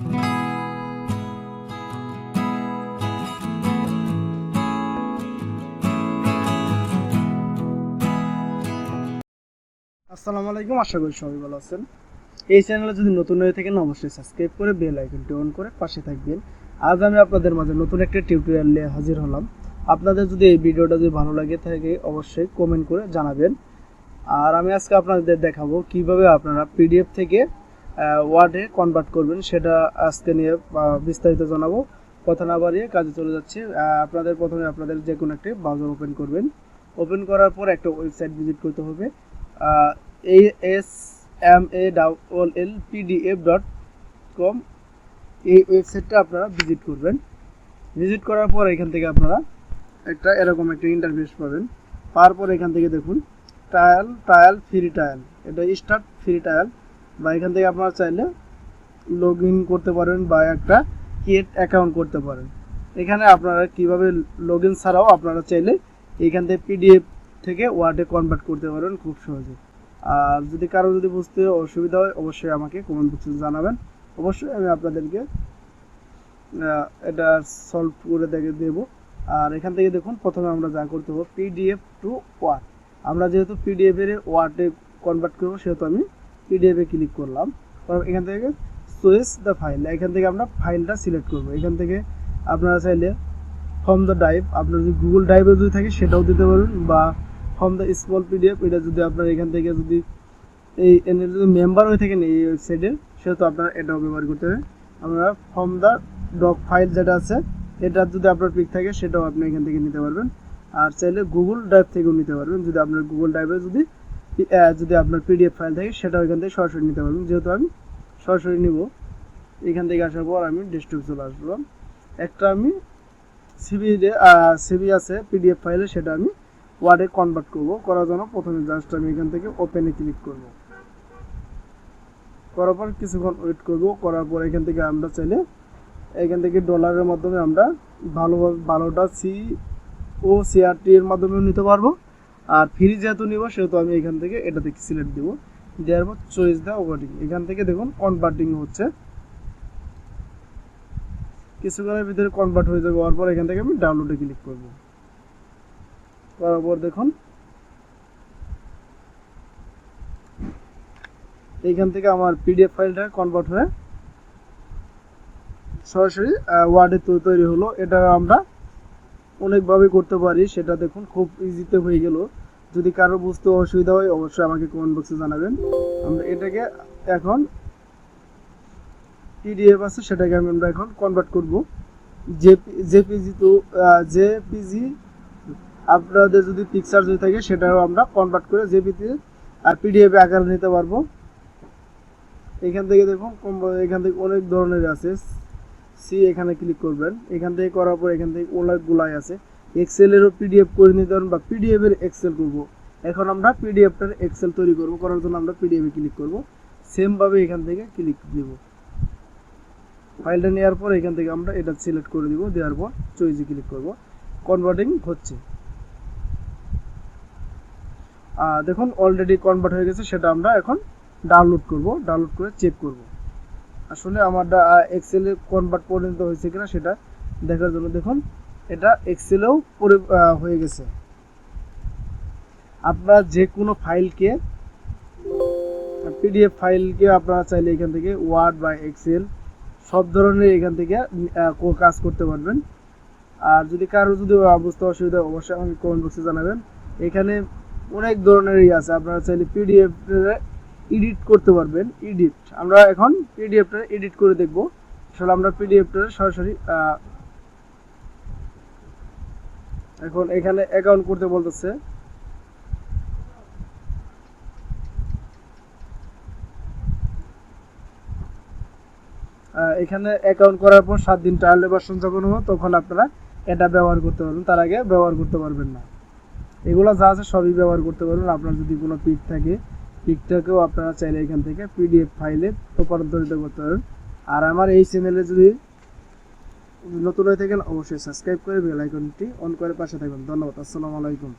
আসসালামু আলাইকুম, আশা করি সবাই ভালো আছেন। এই চ্যানেলে যদি নতুন হয়ে থাকেন অবশ্যই সাবস্ক্রাইব করে বেল আইকনটি অন করে পাশে থাকবেন। আজ আমি আপনাদের মাঝে নতুন একটা টিউটোরিয়াল নিয়ে হাজির হলাম। আপনাদের যদি এই ভিডিওটা যদি ভালো লাগে থাকে অবশ্যই কমেন্ট করে জানাবেন। আর আমি আজকে আপনাদের দেখাবো কিভাবে আপনারা পিডিএফ থেকে ওয়ার্ডে কনভার্ট করবেন, সেটা আজকে নিয়ে বিস্তারিত জানাবো। কথা না বাড়িয়ে কাজে চলে যাচ্ছে। আপনাদের প্রথমে আপনাদের যে কোনো একটি ব্রাউজার ওপেন করবেন। ওপেন করার পর একটা ওয়েবসাইট ভিজিট করতে হবে। ASMALLPDF.com এই ওয়েবসাইটটা আপনারা ভিজিট করবেন। ভিজিট করার পর এখান থেকে আপনারা এরকম একটা ইন্টারফেস পাবেন। পাওয়ার পর এখান থেকে দেখুন ট্রায়াল ফ্রি ট্রায়াল, এটা স্টার্ট ফ্রি ট্রায়াল। বা এখান থেকে আপনারা চাইলে লগ ইন করতে পারেন বা একটা ক্রিয়েট অ্যাকাউন্ট করতে পারেন। এখানে আপনারা কিভাবে লগ ইন ছাড়াও আপনারা চাইলে এখান থেকে পিডিএফ থেকে ওয়ার্ডে কনভার্ট করতে পারবেন খুব সহজে। আর যদি কারো যদি বুঝতে অসুবিধা হয় অবশ্যই আমাকে কমেন্ট বক্সে জানাবেন। অবশ্যই আমি আপনাদেরকে এটা সলভ করে দেবো। আর এখান থেকে দেখুন প্রথমে আমরা যা করতে হবে পিডিএফ টু ওয়ার্ড। আমরা যেহেতু পিডিএফ এর ওয়ার্ডে কনভার্ট করবো সেহেতু আমি পিডিএফ এ ক্লিক করলাম। এখান থেকে চয়েস দ্য ফাইল, এখান থেকে আমরা ফাইলটা সিলেক্ট করবো। এখান থেকে আপনারা চাইলে ফ্রম দ্য ড্রাইভ, আপনার যদি গুগল ড্রাইভে যদি থাকে সেটাও দিতে পারবেন, বা ফ্রম দ্য স্মল পিডিএফ, এটা যদি আপনার এখান থেকে যদি এর যদি মেম্বার হয়ে থাকেন এই ওয়েবসাইটের সেহেতু আপনারা এটাও ব্যবহার করতে হবে। আপনারা ফ্রম দ্য ডক ফাইল যেটা আছে এটা যদি আপনার পিক থাকে সেটাও আপনি এখান থেকে নিতে পারবেন। আর চাইলে গুগল ড্রাইভ থেকেও নিতে পারবেন, যদি আপনার গুগল ড্রাইভে যদি আপনার পিডিএফ ফাইল থাকে সেটাও এখান থেকে সরাসরি নিতে পারবেন। যেহেতু আমি সরাসরি নিব, এখান থেকে আসার পর আমি ডেস্কটপে চলে আসলাম। একটা আমি সিভি আছে পিডিএফ ফাইলে, সেটা আমি ওয়ার্ডে কনভার্ট করার জন্য প্রথমে জাস্ট আমি এখান থেকে ওপেনে ক্লিক করব। করার পর কিছুক্ষণ ওয়েট করব। করার পর এখান থেকে আমরা চাইলে এখান থেকে ডলারের মাধ্যমে আমরা ভালোটা COCRT এর মাধ্যমেও নিতে পারবো। আর ফ্রি যেহেতু নিব সেহেতু আমি এখান থেকে এটাতে সিলেক্ট দিব, দেওয়ার পর চয়েস দা ওভারটিং। এখান থেকে দেখুন কনভার্টিং হচ্ছে, কিছুক্ষণের ভিতরে কনভার্ট হয়ে যাবে। হওয়ার পর এখান থেকে আমি ডাউনলোডে ক্লিক করব। করার পর দেখুন এইখান থেকে আমার পিডিএফ ফাইলটা কনভার্ট হয়ে সরাসরি ওয়ার্ডে তৈরি হলো। এটা আমরা অনেকভাবে করতে পারি, সেটা দেখুন খুব ইজিতে হয়ে গেল। যদি কারো বুঝতে অসুবিধা হয় অবশ্যই আমাকে কমেন্ট বক্সে জানাবেন। আমরা এটাকে এখন পিডিএফ আছে সেটাকে আমরা এখন কনভার্ট করব জেপিজি। আপনাদের যদি পিকচার যদি থাকে সেটাও আমরা কনভার্ট করে জেপিজি আর পিডিএফ আকারে নিতে পারবো। এখান থেকে দেখুন এখান থেকে অনেক ধরনের আছে। এখানে ক্লিক করবেন। এখান থেকে করার পর এখান থেকে অনেকগুলাই আছে। এক্সেলেরও পিডিএফ করে নিতে পারেন বা পিডিএফ এর এক্সেল করব। এখন আমরা পিডিএফটার এক্সেল তৈরি করব, করার জন্য আমরা পিডিএফ এ ক্লিক করব। সেম ভাবে এখান থেকে ক্লিক দিব। ফাইলটা নেওয়ার পর এখান থেকে আমরা এটা সিলেক্ট করে দিব, দেওয়ার পর চয়েসে ক্লিক করব। কনভার্টিং হচ্ছে, দেখুন অলরেডি কনভার্ট হয়ে গেছে। সেটা আমরা এখন ডাউনলোড করব, ডাউনলোড করে চেক করব আসলে আমার এক্সেলে কনভার্ট পর্যন্ত হয়েছে কিনা সেটা দেখার জন্য। দেখুন এটা এক্সেলেও হয়ে গেছে। আপনারা যে কোনো ফাইলকে পিডিএফ ফাইলকে আপনারা চাইলে এখান থেকে ওয়ার্ড বা এক্সেল সব ধরনের এখান থেকে কাজ করতে পারবেন। আর যদি কারো যদি বুঝতে অসুবিধা অবশ্যই আমাকে কমেন্ট বক্সে জানাবেন। এখানে অনেক ধরনের আছে, আপনারা চাইলে পিডিএফ এডিট করতে পারবেন। আমরা এখন পিডিএফটা এডিট করে দেখব। আসলে আমরা পিডিএফটা সরাসরি এখন এখানে অ্যাকাউন্ট করতে বলতেছে। এখানে অ্যাকাউন্ট করার পর 7 দিন ট্রায়াল ভার্সন যখন হবে তখন আপনারা এটা ব্যবহার করতে পারবেন, তার আগে ব্যবহার করতে পারবেন না। এগুলো যা আছে সবই ব্যবহার করতে পারবেন। আপনার যদি কোনো পিক থাকে পিকটাকেও আপনারা চাইলে এখান থেকে পিডিএফ ফাইলে রূপান্তরিত করতে পারেন। আর আমার এই চ্যানেলে যদি নতুন হয়ে থাকেন অবশ্যই সাবস্ক্রাইব করে বেল আইকনটি অন করে পাশে থাকবেন। ধন্যবাদ। আসসালামু আলাইকুম।